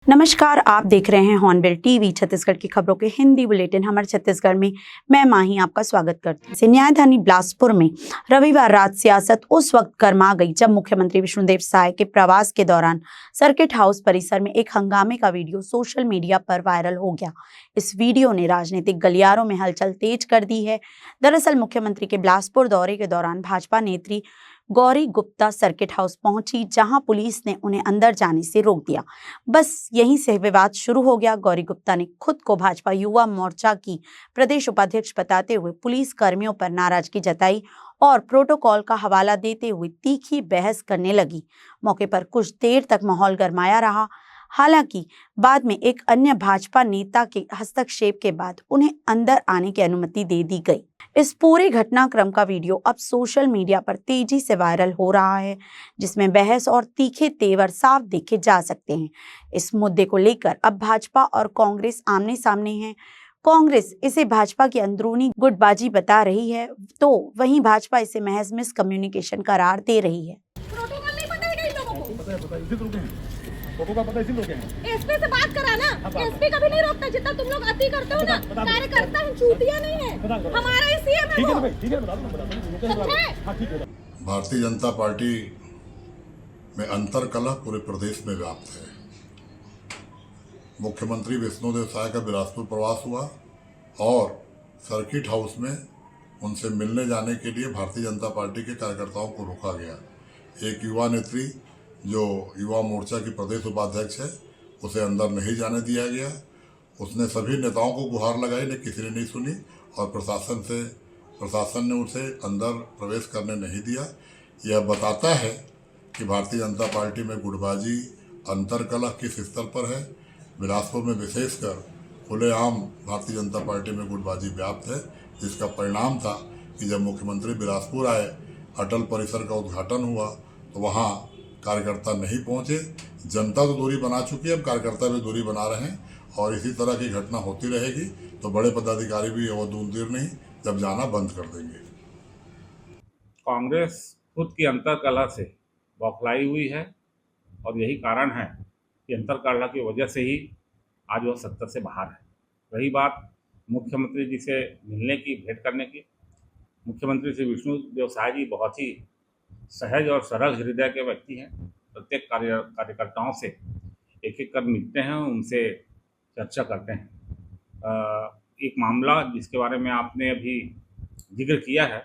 नमस्कार, आप देख रहे हैं हॉर्नबिल टीवी। छत्तीसगढ़ की खबरों के हिंदी बुलेटिन हमारे छत्तीसगढ़ में मैं माही आपका स्वागत करती हूँ। न्यायधानी बिलासपुर में रविवार रात सियासत उस वक्त गर्मा गई जब मुख्यमंत्री विष्णुदेव साय के प्रवास के दौरान सर्किट हाउस परिसर में एक हंगामे का वीडियो सोशल मीडिया पर वायरल हो गया। इस वीडियो ने राजनीतिक गलियारों में हलचल तेज कर दी है। दरअसल मुख्यमंत्री के बिलासपुर दौरे के दौरान भाजपा नेत्री गौरी गुप्ता सर्किट हाउस पहुंची, जहां पुलिस ने उन्हें अंदर जाने से रोक दिया। बस यहीं से विवाद शुरू हो गया। गौरी गुप्ता ने खुद को भाजपा युवा मोर्चा की प्रदेश उपाध्यक्ष बताते हुए पुलिस कर्मियों पर नाराजगी जताई और प्रोटोकॉल का हवाला देते हुए तीखी बहस करने लगी। मौके पर कुछ देर तक माहौल गरमाया रहा। हालांकि बाद में एक अन्य भाजपा नेता के हस्तक्षेप के बाद उन्हें अंदर आने की अनुमति दे दी गई। इस पूरे घटनाक्रम का वीडियो अब सोशल मीडिया पर तेजी से वायरल हो रहा है, जिसमें बहस और तीखे तेवर साफ देखे जा सकते हैं। इस मुद्दे को लेकर अब भाजपा और कांग्रेस आमने सामने हैं। कांग्रेस इसे भाजपा की अंदरूनी गुटबाजी बता रही है, तो वहीं भाजपा इसे महज मिसकम्युनिकेशन करार दे रही है। फोटो का पता इसीलिए हैं। एसपी से बात करा ना, एसपी कभी नहीं रोकता। जितना तुम लोग अति करते हो ना, कार्यकर्ता हम चूतिया नहीं है, हमारा ही सीएम है वो। ठीक है, बता दो। भारतीय जनता पार्टी में अंतर्कलह पूरे प्रदेश में व्याप्त है। मुख्यमंत्री विष्णुदेव साय का बिलासपुर प्रवास हुआ और सर्किट हाउस में उनसे मिलने जाने के लिए भारतीय जनता पार्टी के कार्यकर्ताओं को रोका गया। एक युवा नेत्री जो युवा मोर्चा की प्रदेश उपाध्यक्ष है, उसे अंदर नहीं जाने दिया गया। उसने सभी नेताओं को गुहार लगाई, लेकिन किसी ने नहीं सुनी और प्रशासन ने उसे अंदर प्रवेश करने नहीं दिया। यह बताता है कि भारतीय जनता पार्टी में गुटबाजी अंतर्कलह किस स्तर पर है। बिलासपुर में विशेषकर खुलेआम भारतीय जनता पार्टी में गुटबाजी व्याप्त है, जिसका परिणाम था कि जब मुख्यमंत्री बिलासपुर आए, अटल परिसर का उद्घाटन हुआ तो वहाँ कार्यकर्ता नहीं पहुंचे। जनता तो दूरी बना चुकी है, अब कार्यकर्ता भी दूरी बना रहे हैं और इसी तरह की घटना होती रहेगी तो बड़े पदाधिकारी भी और दूर नहीं जब जाना बंद कर देंगे। कांग्रेस खुद की अंतर्कलह से बौखलाई हुई है और यही कारण है कि अंतर्कलह की वजह से ही आज वह सत्ता से बाहर है। रही बात मुख्यमंत्री जी से मिलने की, भेंट करने की, मुख्यमंत्री श्री विष्णुदेव साय जी बहुत ही सहज और सरल हृदय के व्यक्ति हैं। प्रत्येक कार्यकर्ताओं से एक एक कर मिलते हैं, उनसे चर्चा करते हैं। एक मामला जिसके बारे में आपने अभी जिक्र किया है,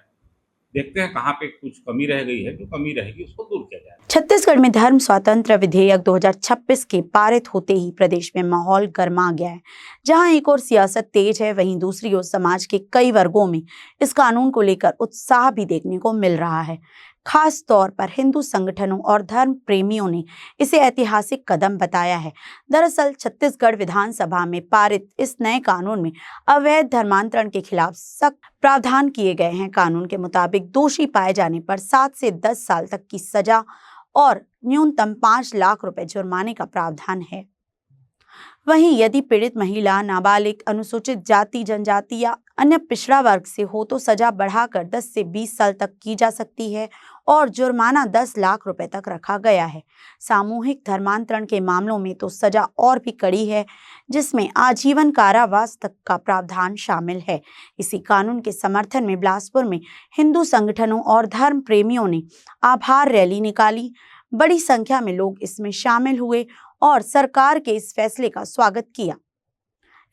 देखते हैं कहाँ पे कुछ कमी रह गई है। जो कमी रहेगी उसको दूर किया जाए। छत्तीसगढ़ में धर्म स्वातंत्र विधेयक 2026 के पारित होते ही प्रदेश में माहौल गर्मा गया है। जहां एक ओर सियासत तेज है, वहीं दूसरी ओर समाज के कई वर्गों में इस कानून को लेकर उत्साह भी देखने को मिल रहा है। खास तौर पर हिंदू संगठनों और धर्म प्रेमियों ने इसे ऐतिहासिक कदम बताया है। दरअसल छत्तीसगढ़ विधानसभा में पारित इस नए कानून में अवैध धर्मांतरण के खिलाफ सख्त प्रावधान किए गए हैं। कानून के मुताबिक दोषी पाए जाने पर 7 से 10 साल तक की सजा और न्यूनतम 5 लाख रुपए जुर्माने का प्रावधान है। वहीं यदि पीड़ित महिला, नाबालिग, अनुसूचित जाति जनजाति या अन्य पिछड़ा वर्ग से हो तो सजा बढ़ाकर 10 से 20 साल तक की जा सकती है और जुर्माना 10 लाख रुपए तक रखा गया है। सामूहिक धर्मांतरण के मामलों में तो सजा और भी कड़ी है, जिसमें आजीवन कारावास तक का प्रावधान शामिल है। इसी कानून के समर्थन में बिलासपुर में हिंदू संगठनों और धर्म प्रेमियों ने आभार रैली निकाली। बड़ी संख्या में लोग इसमें शामिल हुए और सरकार के इस फैसले का स्वागत किया।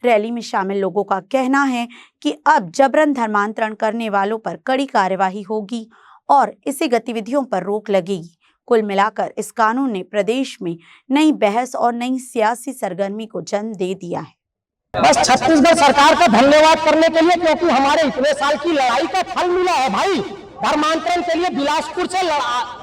रैली में शामिल लोगों का कहना है कि अब जबरन धर्मांतरण करने वालों पर कड़ी कार्यवाही होगी और इसे गतिविधियों पर रोक लगेगी। कुल मिलाकर इस कानून ने प्रदेश में नई बहस और नई सियासी सरगर्मी को जन्म दे दिया है। बस छत्तीसगढ़ सरकार का धन्यवाद करने के लिए, क्योंकि हमारे इतने साल की लड़ाई का फल मिला है भाई। धर्मांतरण के लिए बिलासपुर से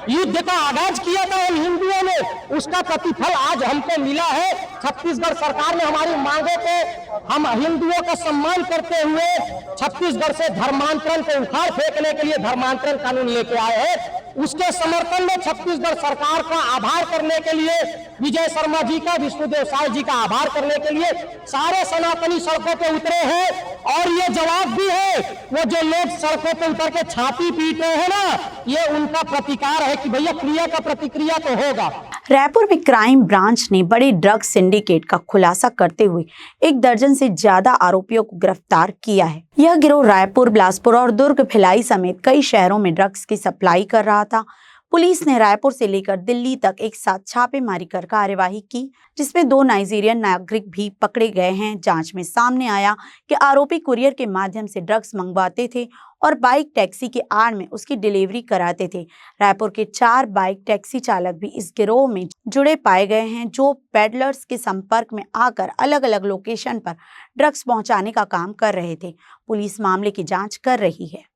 युद्ध का आगाज किया था हम हिंदुओं ने, उसका प्रतिफल आज हमको मिला है। छत्तीसगढ़ सरकार ने हमारी मांगों को, हम हिंदुओं का सम्मान करते हुए छत्तीसगढ़ से धर्मांतरण को उखाड़ फेंकने के लिए धर्मांतरण कानून लेके आए हैं। उसके समर्थन में छत्तीसगढ़ सरकार का आभार करने के लिए, विजय शर्मा जी का, विष्णुदेव साय जी का आभार करने के लिए सारे सनातनी सड़कों पे उतरे हैं। और ये जवाब भी है, वो जो लोग सड़कों पे उतर के छाती पी पीट रहे हैं ना, ये उनका प्रतिकार है कि भैया क्रिया का प्रतिक्रिया तो होगा। रायपुर में क्राइम ब्रांच ने बड़े ड्रग सिंडिकेट का खुलासा करते हुए 1 दर्जन से ज्यादा आरोपियों को गिरफ्तार किया है। यह गिरोह रायपुर, बिलासपुर और दुर्ग, भिलाई समेत कई शहरों में ड्रग्स की सप्लाई कर रहा था। पुलिस ने रायपुर से लेकर दिल्ली तक एक साथ छापेमारी कर कार्यवाही की, जिसमें 2 नाइजीरियन नागरिक भी पकड़े गए हैं। जांच में सामने आया कि आरोपी कुरियर के माध्यम से ड्रग्स मंगवाते थे और बाइक टैक्सी के आड़ में उसकी डिलीवरी कराते थे। रायपुर के 4 बाइक टैक्सी चालक भी इस गिरोह में जुड़े पाए गए हैं, जो पेडलर्स के संपर्क में आकर अलग अलग लोकेशन पर ड्रग्स पहुंचाने का काम कर रहे थे। पुलिस मामले की जाँच कर रही है।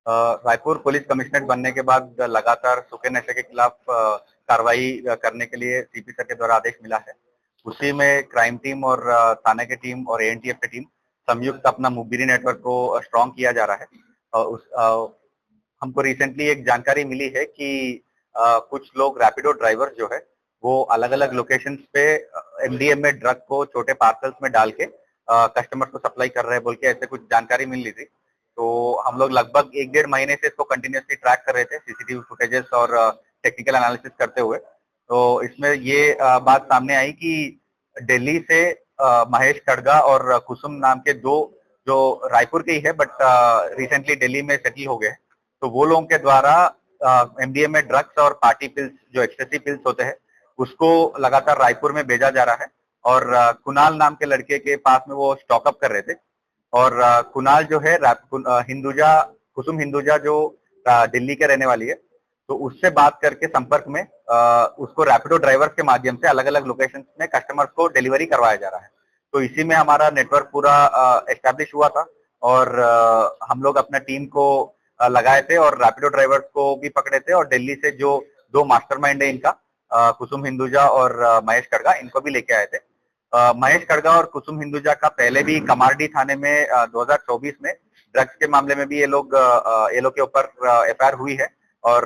रायपुर पुलिस कमिश्नरेट बनने के बाद लगातार सूखे नशे के खिलाफ कार्रवाई करने के लिए सीपी सर के द्वारा आदेश मिला है। उसी में क्राइम टीम और थाने की टीम और एएनटीएफ की टीम संयुक्त अपना मुखबिरी नेटवर्क को स्ट्रॉन्ग किया जा रहा है। हमको रिसेंटली एक जानकारी मिली है कि कुछ लोग रैपिडो ड्राइवर जो है वो अलग अलग लोकेशंस पे एमडीएमए ड्रग को छोटे पार्सल्स में डाल के कस्टमर्स को सप्लाई कर रहे हैं बोल के ऐसे कुछ जानकारी मिल रही थी। तो हम लोग लगभग 1-1.5 महीने से इसको कंटिन्यूसली ट्रैक कर रहे थे, सीसीटीवी फुटेजेस और टेक्निकल एनालिसिस करते हुए। तो इसमें ये बात सामने आई कि दिल्ली से महेश खड़गा और कुसुम नाम के 2 जो रायपुर के ही है बट रिसेंटली दिल्ली में सेटल हो गए, तो वो लोगों के द्वारा एमडीएमए ड्रग्स और पार्टी पिल्स जो एक्सटेसी पिल्स होते हैं उसको लगातार रायपुर में भेजा जा रहा है। और कुणाल नाम के लड़के के पास में वो स्टॉकअप कर रहे थे। और कुणाल जो है कुसुम हिंदुजा जो दिल्ली के रहने वाली है, तो उससे बात करके संपर्क में उसको रैपिडो ड्राइवर्स के माध्यम से अलग अलग लोकेशंस में कस्टमर्स को डिलीवरी करवाया जा रहा है। तो इसी में हमारा नेटवर्क पूरा एस्टैब्लिश हुआ था और हम लोग अपना टीम को लगाए थे और रैपिडो ड्राइवर्स को भी पकड़े थे। और दिल्ली से जो 2 मास्टरमाइंड है इनका, कुसुम हिंदुजा और महेश खड़गा, इनको भी लेके आए थे। महेश खड़गा और कुसुम हिंदुजा का पहले भी कमारडी थाने में 2024 में ड्रग्स के मामले में भी ये लोग के ऊपर एफआईआर हुई है और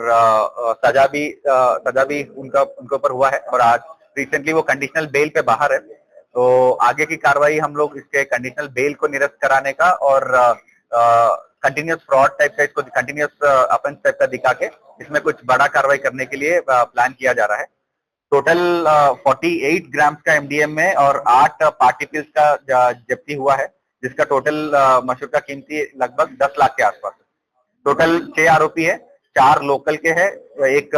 सजा भी उनके ऊपर हुआ है। और आज रिसेंटली वो कंडीशनल बेल पे बाहर है। तो आगे की कार्रवाई हम लोग इसके कंडीशनल बेल को निरस्त कराने का और कंटिन्यूस फ्रॉड टाइप का, इसको कंटिन्यूस ऑफेंस टाइप का दिखा के इसमें कुछ बड़ा कार्रवाई करने के लिए प्लान किया जा रहा है। टोटल 48 ग्राम्स का एमडीएमए और 8 पार्टी पिल्स का जब्ती हुआ है, जिसका टोटल मशहूर का कीमती लगभग 10 लाख के आसपास है। टोटल 6 आरोपी है, 4 लोकल के हैं, एक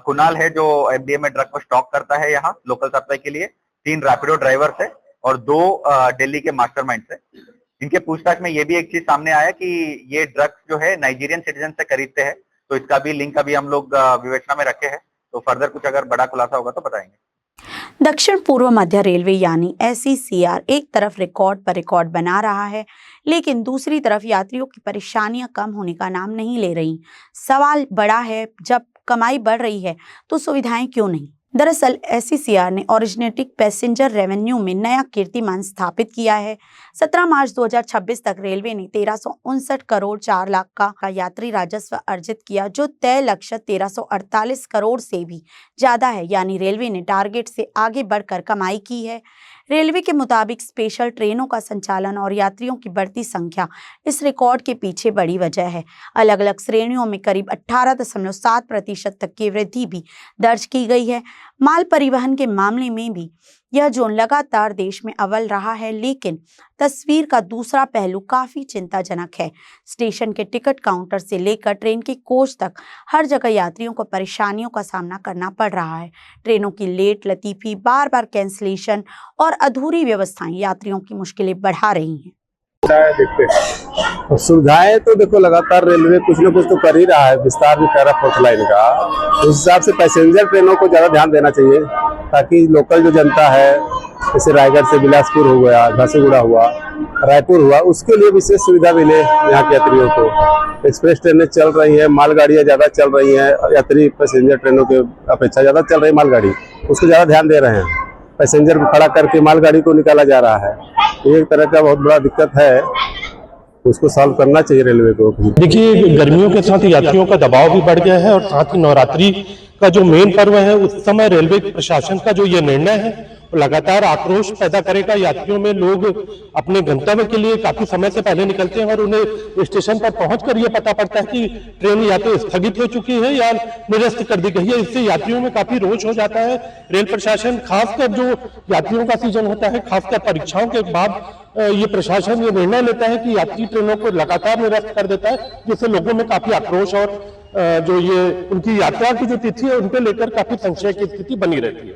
कुणाल है जो एमडीएमए ड्रग को स्टॉक करता है यहाँ लोकल सप्लाई के लिए, 3 रैपिडो ड्राइवर्स है और 2 दिल्ली के मास्टरमाइंड्स है। इनके पूछताछ में ये भी एक चीज सामने आया कि ये ड्रग्स जो है नाइजीरियन सिटीजन से खरीदते हैं, तो इसका भी लिंक अभी हम लोग विवेचना में रखे हैं। तो फर्दर कुछ अगर बड़ा खुलासा होगा तो बताएंगे। दक्षिण पूर्व मध्य रेलवे यानी SECR एक तरफ रिकॉर्ड पर रिकॉर्ड बना रहा है, लेकिन दूसरी तरफ यात्रियों की परेशानियां कम होने का नाम नहीं ले रही। सवाल बड़ा है, जब कमाई बढ़ रही है तो सुविधाएं क्यों नहीं? दरअसल SECR ने ओरिजिनेटिंग पैसेंजर रेवेन्यू में नया कीर्तिमान स्थापित किया है। 17 मार्च 2026 तक रेलवे ने 1359 करोड़ 4 लाख का यात्री राजस्व अर्जित किया, जो तय लक्ष्य 1348 करोड़ से भी ज्यादा है। यानी रेलवे ने टारगेट से आगे बढ़कर कमाई की है। रेलवे के मुताबिक स्पेशल ट्रेनों का संचालन और यात्रियों की बढ़ती संख्या इस रिकॉर्ड के पीछे बड़ी वजह है। अलग अलग श्रेणियों में करीब 18.7% तक की वृद्धि भी दर्ज की गई है। माल परिवहन के मामले में भी यह जोन लगातार देश में अव्वल रहा है, लेकिन तस्वीर का दूसरा पहलू काफी चिंताजनक है। स्टेशन के टिकट काउंटर से लेकर ट्रेन के कोच तक हर जगह यात्रियों को परेशानियों का सामना करना पड़ रहा है। ट्रेनों की लेट लतीफी, बार बार कैंसिलेशन और अधूरी व्यवस्थाएं यात्रियों की मुश्किलें बढ़ा रही हैं। और सुविधाएं तो देखो लगातार रेलवे कुछ न कुछ तो कर ही रहा है, विस्तार भी कर रहा है 4th लाइन का। उस हिसाब से पैसेंजर ट्रेनों को ज्यादा ध्यान देना चाहिए, ताकि लोकल जो जनता है, जैसे रायगढ़ से बिलासपुर हो गया, झांसीगुड़ा हुआ, रायपुर हुआ, उसके लिए विशेष सुविधा मिले यहाँ के यात्रियों को। एक्सप्रेस ट्रेनें चल रही है, मालगाड़ियाँ ज्यादा चल रही है, यात्री पैसेंजर ट्रेनों के अपेक्षा ज्यादा चल रही है मालगाड़ी, उसको ज्यादा ध्यान दे रहे हैं। पैसेंजर को खड़ा करके मालगाड़ी को निकाला जा रहा है, एक तरह का बहुत बड़ा दिक्कत है, उसको सॉल्व करना चाहिए रेलवे को। देखिए, गर्मियों के साथ यात्रियों का दबाव भी बढ़ गया है और साथ ही नवरात्रि का जो मेन पर्व है, उस समय रेलवे प्रशासन का जो ये निर्णय है लगातार आक्रोश पैदा करेगा। यात्रियों में लोग अपने गंतव्य के लिए काफी समय से पहले निकलते हैं और उन्हें स्टेशन पर पहुंचकर यह पता पड़ता है कि ट्रेन या तो स्थगित हो चुकी है या निरस्त कर दी गई है। इससे यात्रियों में काफी रोष हो जाता है। रेल प्रशासन, खासकर जो यात्रियों का सीजन होता है, खासकर परीक्षाओं के बाद ये प्रशासन ये निर्णय लेता है कि यात्री ट्रेनों को लगातार निरस्त कर देता है, जिससे लोगों में काफी आक्रोश और जो ये उनकी यात्रा की जो तिथि है उनको लेकर काफी संशय की स्थिति बनी रहती है।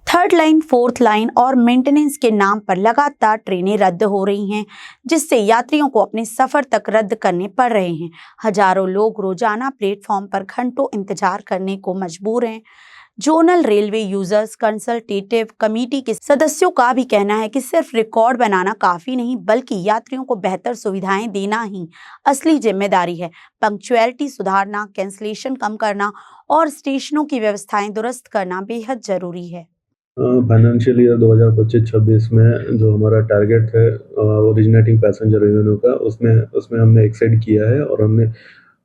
थर्ड लाइन, फोर्थ लाइन और मेंटेनेंस के नाम पर लगातार ट्रेनें रद्द हो रही हैं, जिससे यात्रियों को अपने सफर तक रद्द करने पड़ रहे हैं। हजारों लोग रोजाना प्लेटफॉर्म पर घंटों इंतजार करने को मजबूर हैं। Zonal railway users consultative committee के सदस्यों का भी कहना है कि सिर्फ रिकॉर्ड बनाना काफी नहीं, बल्कि यात्रियों को बेहतर सुविधाएं देना ही असली जिम्मेदारी है। पंक्चुअलिटी सुधारना, कैंसलेशन कम करना और स्टेशनों की व्यवस्थाएं दुरुस्त करना बेहद जरूरी है। फाइनेंशियल ईयर 2025-26 में जो हमारा टारगेट है ओरिजिनेटिंग पैसेंजर रेवेन्यू का, उसमें हमने एक्सेड किया है और हमने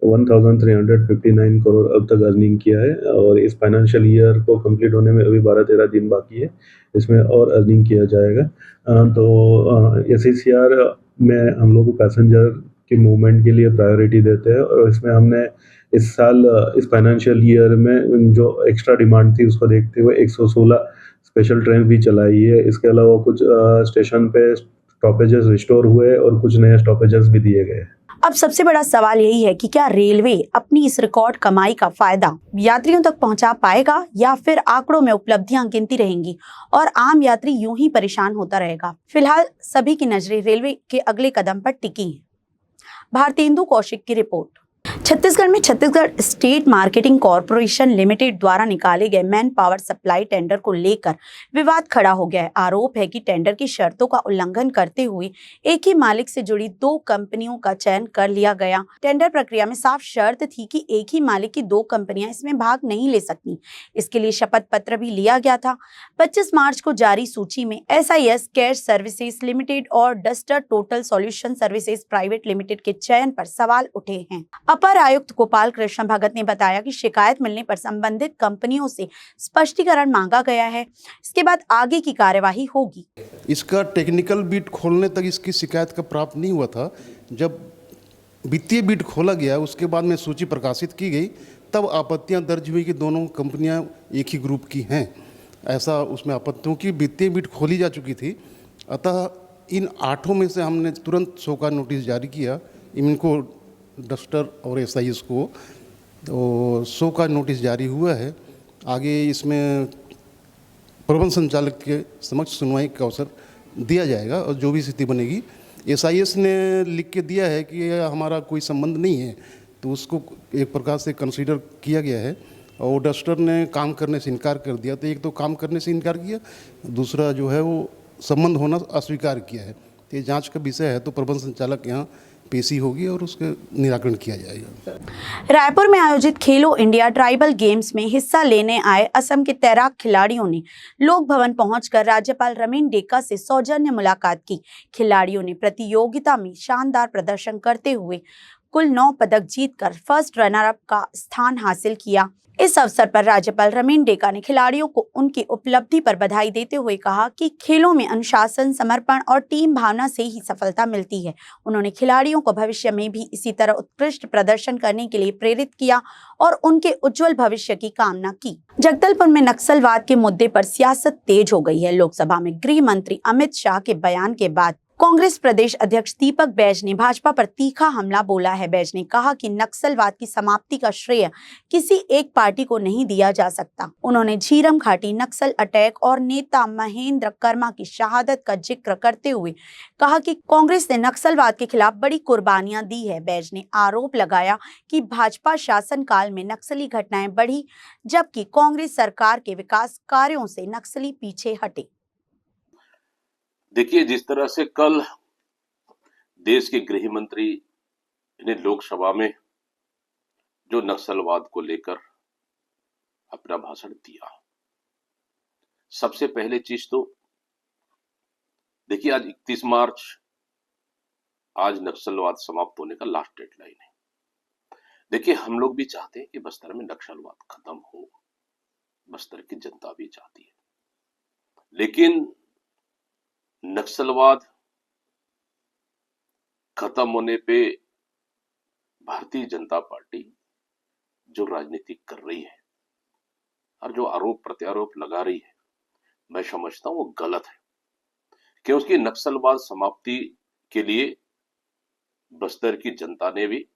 1359 करोड़ अब तक अर्निंग किया है। और इस फाइनेंशियल ईयर को कंप्लीट होने में अभी 12-13 दिन बाकी है, इसमें और अर्निंग किया जाएगा। तो SECR में हम लोग पैसेंजर के मूवमेंट के लिए प्रायोरिटी देते हैं और इसमें हमने इस साल इस फाइनेंशियल ईयर में जो एक्स्ट्रा डिमांड थी उसको देखते हुए 116 स्पेशल ट्रेन भी चलाई है। इसके अलावा कुछ स्टेशन पे स्टॉपेजेस रिस्टोर हुए और कुछ नए स्टॉपेजेस भी दिए गए। अब सबसे बड़ा सवाल यही है कि क्या रेलवे अपनी इस रिकॉर्ड कमाई का फायदा यात्रियों तक पहुंचा पाएगा या फिर आंकड़ों में उपलब्धियां गिनती रहेंगी और आम यात्री यूं ही परेशान होता रहेगा। फिलहाल सभी की नजरें रेलवे के अगले कदम पर टिकी हैं। भारतेंदु कौशिक की रिपोर्ट। छत्तीसगढ़ में Chhattisgarh state marketing corporation limited द्वारा निकाले गए मैन पावर सप्लाई टेंडर को लेकर विवाद खड़ा हो गया है। आरोप है कि टेंडर की शर्तों का उल्लंघन करते हुए एक ही मालिक से जुड़ी 2 कंपनियों का चयन कर लिया गया। टेंडर प्रक्रिया में साफ शर्त थी कि एक ही मालिक की 2 कंपनियां इसमें भाग नहीं ले सकती। इसके लिए शपथ पत्र भी लिया गया था। 25 मार्च को जारी सूची में SIS कैश सर्विसेज लिमिटेड और duster total solution services private limited के चयन पर सवाल उठे हैं। अपर आयुक्त गोपाल कृष्ण भगत ने बताया कि शिकायत मिलने पर संबंधित कंपनियों से स्पष्टीकरण मांगा गया है। इसके बाद आगे की कार्यवाही होगी। इसका टेक्निकल बिट खोलने तक इसकी शिकायत का प्राप्त नहीं हुआ था। जब वित्तीय बिट खोला गया उसके बाद में सूची प्रकाशित की गई, तब आपत्तियां दर्ज हुई कि दोनों कंपनियां एक ही ग्रुप की हैं। ऐसा उसमें आपत्तियों की वित्तीय बिट खोली जा चुकी थी। अतः इन 8 में से हमने तुरंत शो का नोटिस जारी किया इनको, डस्टर और SIS को। तो शो का नोटिस जारी हुआ है। आगे इसमें प्रबंध संचालक के समक्ष सुनवाई का अवसर दिया जाएगा और जो भी स्थिति बनेगी। SIS ने लिख के दिया है कि हमारा कोई संबंध नहीं है, तो उसको एक प्रकार से कंसीडर किया गया है। और डस्टर ने काम करने से इनकार कर दिया। तो एक तो काम करने से इनकार किया, दूसरा जो है वो संबंध होना अस्वीकार किया है। तो ये जाँच का विषय है, तो प्रबंध संचालक यहाँ पेशी होगी और उसका निराकरण किया जाएगा। रायपुर में आयोजित खेलो इंडिया ट्राइबल गेम्स में हिस्सा लेने आए असम के तैराक खिलाड़ियों ने लोक भवन पहुंचकर राज्यपाल रमेन डेका से सौजन्य मुलाकात की। खिलाड़ियों ने प्रतियोगिता में शानदार प्रदर्शन करते हुए कुल 9 पदक जीतकर फर्स्ट रनर अप का स्थान हासिल किया। इस अवसर पर राज्यपाल रमेन डेका ने खिलाड़ियों को उनकी उपलब्धि पर बधाई देते हुए कहा कि खेलों में अनुशासन, समर्पण और टीम भावना से ही सफलता मिलती है। उन्होंने खिलाड़ियों को भविष्य में भी इसी तरह उत्कृष्ट प्रदर्शन करने के लिए प्रेरित किया और उनके उज्जवल भविष्य की कामना की। जगदलपुर में नक्सलवाद के मुद्दे पर सियासत तेज हो गई है। लोकसभा में गृह मंत्री अमित शाह के बयान के बाद कांग्रेस प्रदेश अध्यक्ष दीपक बैज ने भाजपा पर तीखा हमला बोला है। बैज ने कहा कि नक्सलवाद की समाप्ति का श्रेय किसी एक पार्टी को नहीं दिया जा सकता। उन्होंने झीरम घाटी नक्सल अटैक और नेता महेंद्र कर्मा की शहादत का जिक्र करते हुए कहा कि कांग्रेस ने नक्सलवाद के खिलाफ बड़ी कुर्बानियां दी है। बैज ने आरोप लगाया कि भाजपा शासनकाल में नक्सली घटनाएं बढ़ी, जबकि कांग्रेस सरकार के विकास कार्यों से नक्सली पीछे हटे। देखिए, जिस तरह से कल देश के गृह मंत्री ने लोकसभा में जो नक्सलवाद को लेकर अपना भाषण दिया, सबसे पहले चीज तो देखिए, आज 31 मार्च, आज नक्सलवाद समाप्त होने का लास्ट डेडलाइन है। देखिए, हम लोग भी चाहते हैं कि बस्तर में नक्सलवाद खत्म हो, बस्तर की जनता भी चाहती है, लेकिन नक्सलवाद खत्म होने पे भारतीय जनता पार्टी जो राजनीति कर रही है और जो आरोप प्रत्यारोप लगा रही है, मैं समझता हूं वो गलत है। कि उसकी नक्सलवाद समाप्ति के लिए बस्तर की जनता ने भी,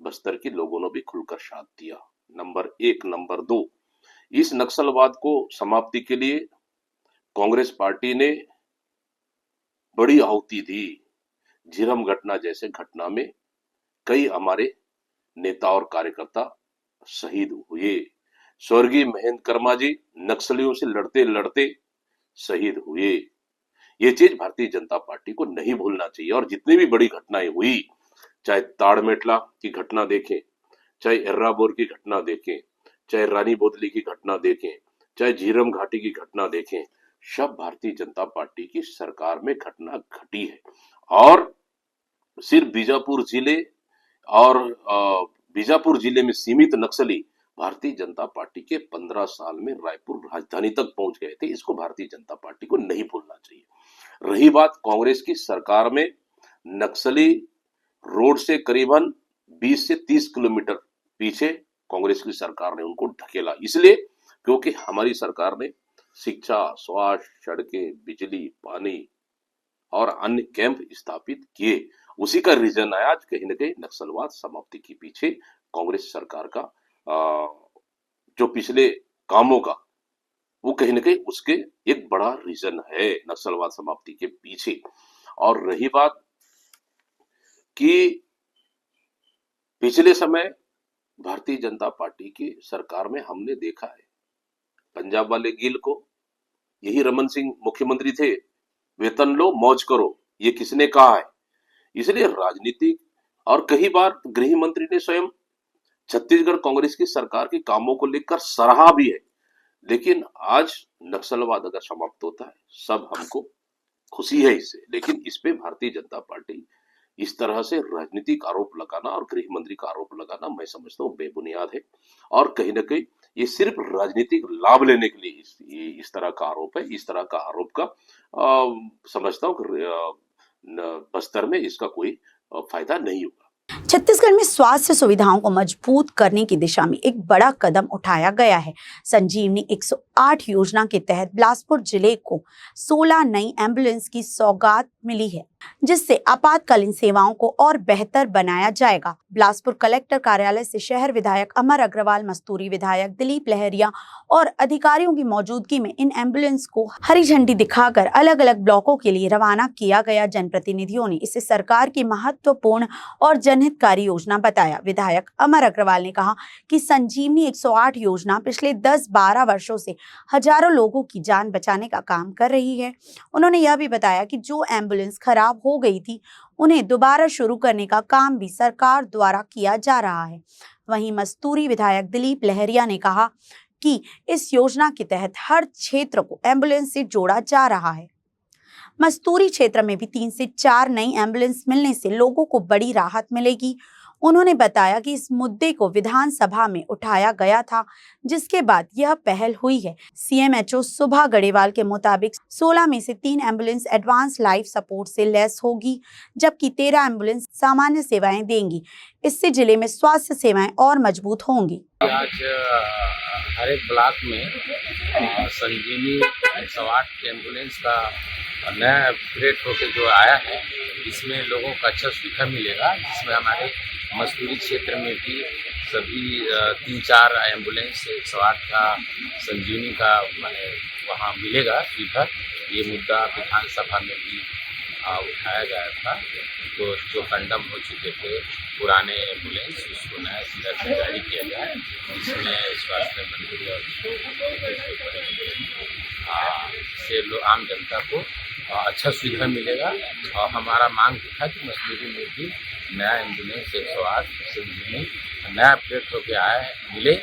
बस्तर के लोगों ने भी खुलकर साथ दिया, नंबर 1। नंबर 2, इस नक्सलवाद को समाप्ति के लिए कांग्रेस पार्टी ने बड़ी आहुति दी। झीरम घटना जैसे घटना में कई हमारे नेता और कार्यकर्ता शहीद हुए। स्वर्गीय महेंद्र कर्मा जी नक्सलियों से लड़ते लड़ते शहीद हुए। ये चीज भारतीय जनता पार्टी को नहीं भूलना चाहिए। और जितनी भी बड़ी घटनाएं हुई, चाहे ताड़मेटला की घटना देखें, चाहे एर्राबोर की घटना देखें, चाहे रानी बोदली की घटना देखें, चाहे झीरम घाटी की घटना देखें, सब भारतीय जनता पार्टी की सरकार में घटना घटी है। और सिर्फ बीजापुर जिले में सीमित नक्सली भारतीय जनता पार्टी के 15 साल में रायपुर राजधानी तक पहुंच गए थे। इसको भारतीय जनता पार्टी को नहीं भूलना चाहिए। रही बात कांग्रेस की सरकार में, नक्सली रोड से करीबन 20 से 30 किलोमीटर पीछे कांग्रेस की सरकार ने उनको ढकेला, इसलिए क्योंकि हमारी सरकार ने शिक्षा, स्वास्थ्य, सड़कें, बिजली, पानी और अन्य कैंप स्थापित किए। उसी का रीजन है आज कहीं न कहीं नक्सलवाद समाप्ति के पीछे कांग्रेस सरकार का जो पिछले कामों का, वो कहीं न कहीं उसके एक बड़ा रीजन है नक्सलवाद समाप्ति के पीछे। और रही बात कि पिछले समय भारतीय जनता पार्टी की सरकार में हमने देखा है, पंजाब वाले गिल को, यही रमन सिंह मुख्यमंत्री थे, वेतन लो मौज करो, ये किसने कहा है? इसलिए राजनीतिक, और कई बार गृह मंत्री ने स्वयं छत्तीसगढ़ कांग्रेस की सरकार के कामों को लेकर सराहा भी है। लेकिन आज नक्सलवाद अगर समाप्त होता है, सब हमको खुशी है इससे, लेकिन इस पे भारतीय जनता पार्टी इस तरह से राजनीतिक आरोप लगाना और गृह मंत्री का आरोप लगाना, मैं समझता हूँ बेबुनियाद है। और कहीं ना कहीं ये सिर्फ राजनीतिक लाभ लेने के लिए इस तरह का आरोप है। इस तरह का आरोप का समझता हूँ बस्तर में इसका कोई फायदा नहीं होगा। छत्तीसगढ़ में स्वास्थ्य सुविधाओं को मजबूत करने की दिशा में एक बड़ा कदम उठाया गया है। संजीवनी 108 योजना के तहत बिलासपुर जिले को 16 नई एम्बुलेंस की सौगात मिली है, जिससे आपातकालीन सेवाओं को और बेहतर बनाया जाएगा। बिलासपुर कलेक्टर कार्यालय से शहर विधायक अमर अग्रवाल, मस्तूरी विधायक दिलीप लहरिया और अधिकारियों की मौजूदगी में इन एम्बुलेंस को हरी झंडी दिखाकर अलग अलग ब्लॉकों के लिए रवाना किया गया। जनप्रतिनिधियों ने इसे सरकार की महत्वपूर्ण और जनहितकारी योजना बताया। विधायक अमर अग्रवाल ने कहा कि संजीवनी 108 योजना पिछले 10-12 वर्षों से हजारों लोगों की जान बचाने का काम कर रही है। उन्होंने यह भी बताया कि जो एम्बुलेंस खराब हो गई थी, उन्हें दोबारा शुरू करने का काम भी सरकार द्वारा किया जा रहा है। वहीं मस्तूरी विधायक दिलीप लहरिया ने कहा कि इस योजना के तहत हर क्षेत्र को एम्बुलेंस से जोड़ा जा रहा है। मस्तूरी क्षेत्र में भी 3 से 4 नई एम्बुलेंस मिलने से लोगों को बड़ी राहत मिलेगी। उन्होंने बताया कि इस मुद्दे को विधानसभा में उठाया गया था, जिसके बाद यह पहल हुई है। सीएमएचओ सुभा गढ़ेवाल के मुताबिक 16 में से 3 एम्बुलेंस एडवांस लाइफ सपोर्ट से लैस होगी, जबकि 13 एम्बुलेंस सामान्य सेवाएं देंगी। इससे जिले में स्वास्थ्य सेवाएं और मजबूत होंगी। आज हर एक ब्लॉक में संजीवनी 108 एम्बुलेंस का नया अपग्रेड होकर जो आया है, इसमें लोगों को अच्छा सुविधा मिलेगा। जिसमें हमारे मस्तूरी क्षेत्र में भी सभी 3-4 एम्बुलेंस 108 का संजीवनी का माने वहाँ मिलेगा सुविधा। ये मुद्दा विधानसभा में भी उठाया गया था, तो जो कंडम हो चुके थे पुराने एम्बुलेंस, उसको नया सिरा से जारी किया गया, जिसमें स्वास्थ्य मंत्री और से लोग आम जनता को अच्छा सुविधा मिलेगा। और हमारा मांग था कि मस्तूरी में भी नया एम्बुलेंस 108 संजीवनी नया अपडेट होकर आया मिले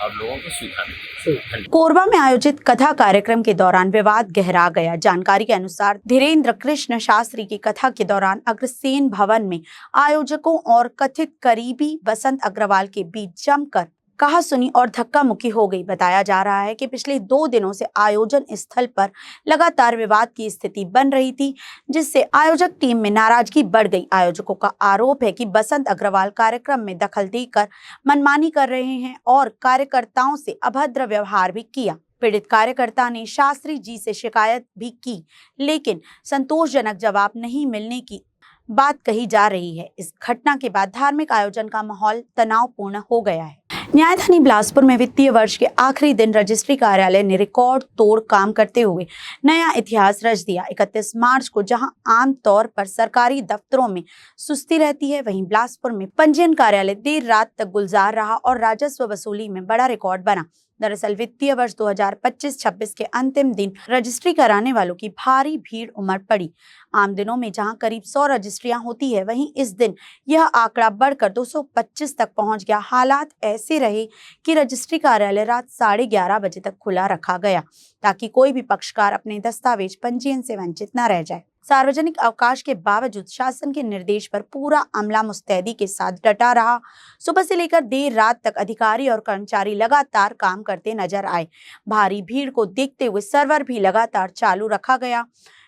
और लोगों को सुविधा मिले। कोरबा में आयोजित कथा कार्यक्रम के दौरान विवाद गहरा गया। जानकारी के अनुसार धीरेन्द्र कृष्ण शास्त्री की कथा के दौरान अग्रसेन भवन में आयोजकों और कथित करीबी बसंत अग्रवाल के बीच जमकर कहा सुनी और धक्का मुक्की हो गई। बताया जा रहा है कि पिछले 2 दिनों से आयोजन स्थल पर लगातार विवाद की स्थिति बन रही थी, जिससे आयोजक टीम में नाराजगी बढ़ गई। आयोजकों का आरोप है कि बसंत अग्रवाल कार्यक्रम में दखल देकर मनमानी कर रहे हैं और कार्यकर्ताओं से अभद्र व्यवहार भी किया। पीड़ित कार्यकर्ता ने शास्त्री जी से शिकायत भी की, लेकिन संतोषजनक जवाब नहीं मिलने की बात कही जा रही है। इस घटना के बाद धार्मिक आयोजन का माहौल तनावपूर्ण हो गया है। न्यायधानी बिलासपुर में वित्तीय वर्ष के आखिरी दिन रजिस्ट्री कार्यालय ने रिकॉर्ड तोड़ काम करते हुए नया इतिहास रच दिया। 31 मार्च को जहां आम तौर पर सरकारी दफ्तरों में सुस्ती रहती है, वहीं बिलासपुर में पंजीयन कार्यालय देर रात तक गुलजार रहा और राजस्व वसूली में बड़ा रिकॉर्ड बना। दरअसल वित्तीय वर्ष 2025-26 के अंतिम दिन रजिस्ट्री कराने वालों की भारी भीड़ उमड़ पड़ी। आम दिनों में जहां करीब 100 रजिस्ट्रियां होती है, वहीं इस दिन यह आंकड़ा बढ़कर 225 तक पहुंच गया। हालात ऐसे रहे कि रजिस्ट्री कार्यालय रात 11:30 बजे तक खुला रखा गया, ताकि कोई भी पक्षकार अपने दस्तावेज पंजीयन से वंचित न रह जाए। सार्वजनिक अवकाश के बावजूद शासन के निर्देश पर पूरा अमला मुस्तैदी के साथ डटा रहा। सुबह से लेकर देर रात तक अधिकारी और कर्मचारी लगातार काम करते नजर आए। भारी भीड़ को देखते हुए सर्वर भी लगातार चालू रखा गया,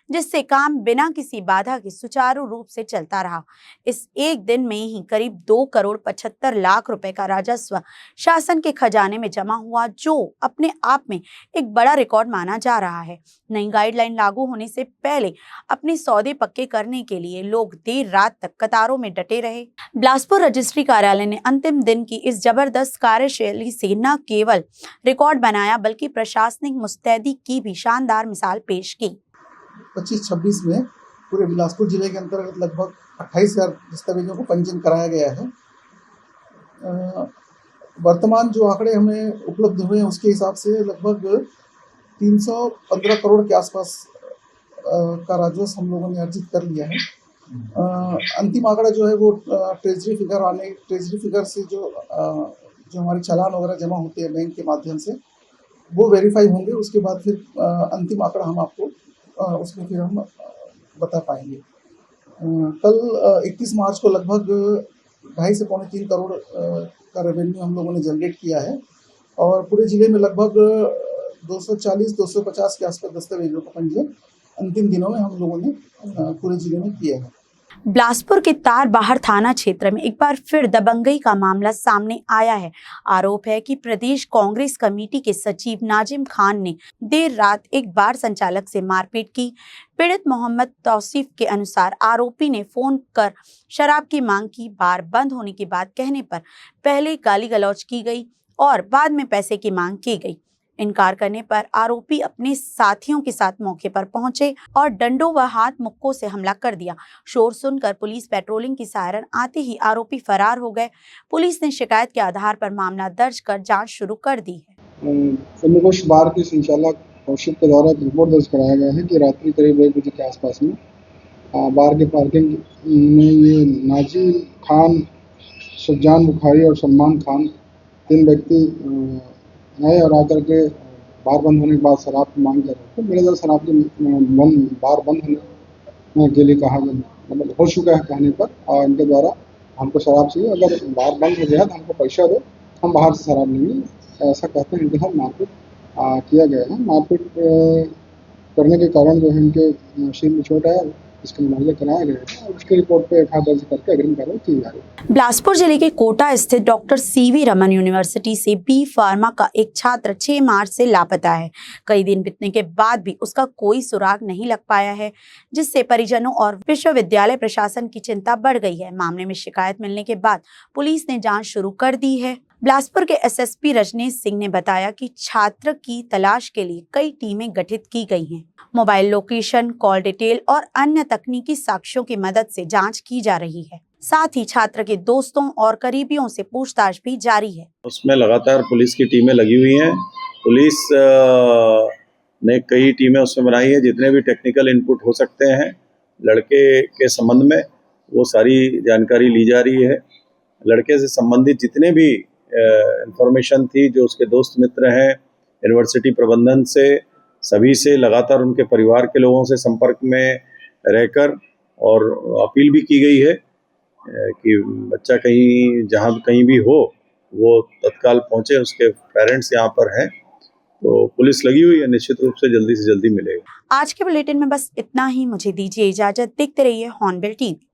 जिससे काम बिना किसी बाधा के सुचारू रूप से चलता रहा। इस एक दिन में ही करीब 2,75,00,000 रुपए का राजस्व शासन के खजाने में जमा हुआ, जो अपने आप में एक बड़ा रिकॉर्ड माना जा रहा है। नई गाइडलाइन लागू होने से पहले अपने सौदे पक्के करने के लिए लोग देर रात तक कतारों में डटे रहे। बिलासपुर रजिस्ट्री कार्यालय ने अंतिम दिन की इस जबरदस्त कार्यशैली से न केवल रिकॉर्ड बनाया, बल्कि प्रशासनिक मुस्तैदी की भी शानदार मिसाल पेश की। 25-26 में पूरे बिलासपुर जिले के अंतर्गत लगभग 28,000 दस्तावेजों को पंजीयन कराया गया है। वर्तमान जो आंकड़े हमें उपलब्ध हुए हैं उसके हिसाब से लगभग 315 करोड़ के आसपास का राजस्व हम लोगों ने अर्जित कर लिया है। अंतिम आंकड़ा जो है वो ट्रेजरी फिगर से जो हमारे चालान वगैरह जमा होते हैं बैंक के माध्यम से, वो वेरीफाई होंगे। उसके बाद फिर अंतिम आंकड़ा हम आपको उसमें फिर हम बता पाएंगे। कल 31 मार्च को लगभग 2.5 से 3 करोड़ का रेवेन्यू हम लोगों ने जनरेट किया है और पूरे जिले में लगभग 240-250 के आसपास दस्तावेजों का पंजीयन अंतिम दिनों में हम लोगों ने पूरे जिले में किया है। बिलासपुर के तारबहार थाना क्षेत्र में एक बार फिर दबंगई का मामला सामने आया है। आरोप है कि प्रदेश कांग्रेस कमेटी के सचिव नाजिम खान ने देर रात एक बार संचालक से मारपीट की। पीड़ित मोहम्मद तौसीफ के अनुसार आरोपी ने फोन कर शराब की मांग की। बार बंद होने की बात कहने पर पहले गाली गलौज की गई और बाद में पैसे की मांग की गई। इनकार करने पर आरोपी अपने साथियों के साथ मौके पर पहुंचे और डंडों व हाथ मुक्कों से हमला कर दिया। शोर सुनकर पुलिस पेट्रोलिंग की सायरन आते ही आरोपी फरार हो गए। पुलिस ने शिकायत के आधार पर मामला दर्ज कर जांच शुरू कर दी है। सन्निवेश बार के संचालक कौशिक के द्वारा रिपोर्ट दर्ज कराया गया है कि रात्रि करीब 1 बजे के आसपास में बार के पार्किंग में ये नाजिम खान, सुजान बुखारी और सलमान खान 3 व्यक्ति आए और आकर के बार बंद होने के बाद शराब की मांग कर रहे थे। मेरे द्वारा शराब की बार बंद होने के लिए कहा गया, मतलब हो चुका है कहने पर, और इनके द्वारा हमको शराब चाहिए, अगर बार बंद हो गया तो हमको पैसा दो, हम बाहर से शराब लेंगे, ऐसा कहते हैं। इनके साथ मारपीट किया गया है। मारपीट करने के कारण जो है इनके शरीर में चोट आया, इसका मुआवजा कराया गया है और उसकी रिपोर्ट पे एफआईआर दर्ज करके अग्रिम कार्रवाई की जा रही है। बिलासपुर जिले के कोटा स्थित डॉक्टर सीवी रमन यूनिवर्सिटी से बी फार्मा का एक छात्र 6 मार्च से लापता है। कई दिन बीतने के बाद भी उसका कोई सुराग नहीं लग पाया है, जिससे परिजनों और विश्वविद्यालय प्रशासन की चिंता बढ़ गई है। मामले में शिकायत मिलने के बाद पुलिस ने जांच शुरू कर दी है। बिलासपुर के एसएसपी रजनीश सिंह ने बताया कि छात्र की तलाश के लिए कई टीमें गठित की गई हैं। मोबाइल लोकेशन, कॉल डिटेल और अन्य तकनीकी साक्ष्यों की मदद से जांच की जा रही है। साथ ही छात्र के दोस्तों और करीबियों से पूछताछ भी जारी है। उसमें लगातार पुलिस की टीमें लगी हुई हैं। पुलिस ने कई टीमें उसमें बनाई है। जितने भी टेक्निकल इनपुट हो सकते हैं लड़के के संबंध में, वो सारी जानकारी ली जा रही है। लड़के से संबंधित जितने भी इंफॉर्मेशन थी, जो उसके दोस्त मित्र हैं, यूनिवर्सिटी प्रबंधन से, सभी से लगातार उनके परिवार के लोगों से संपर्क में रहकर और अपील भी की गई है कि बच्चा कहीं जहाँ कहीं भी हो वो तत्काल पहुंचे, उसके पेरेंट्स यहाँ पर हैं, तो पुलिस लगी हुई है, निश्चित रूप से जल्दी मिलेगा। आज के बुलेटिन में बस इतना ही। मुझे दीजिए इजाजत। देखते रहिए हॉर्नबिल टीवी।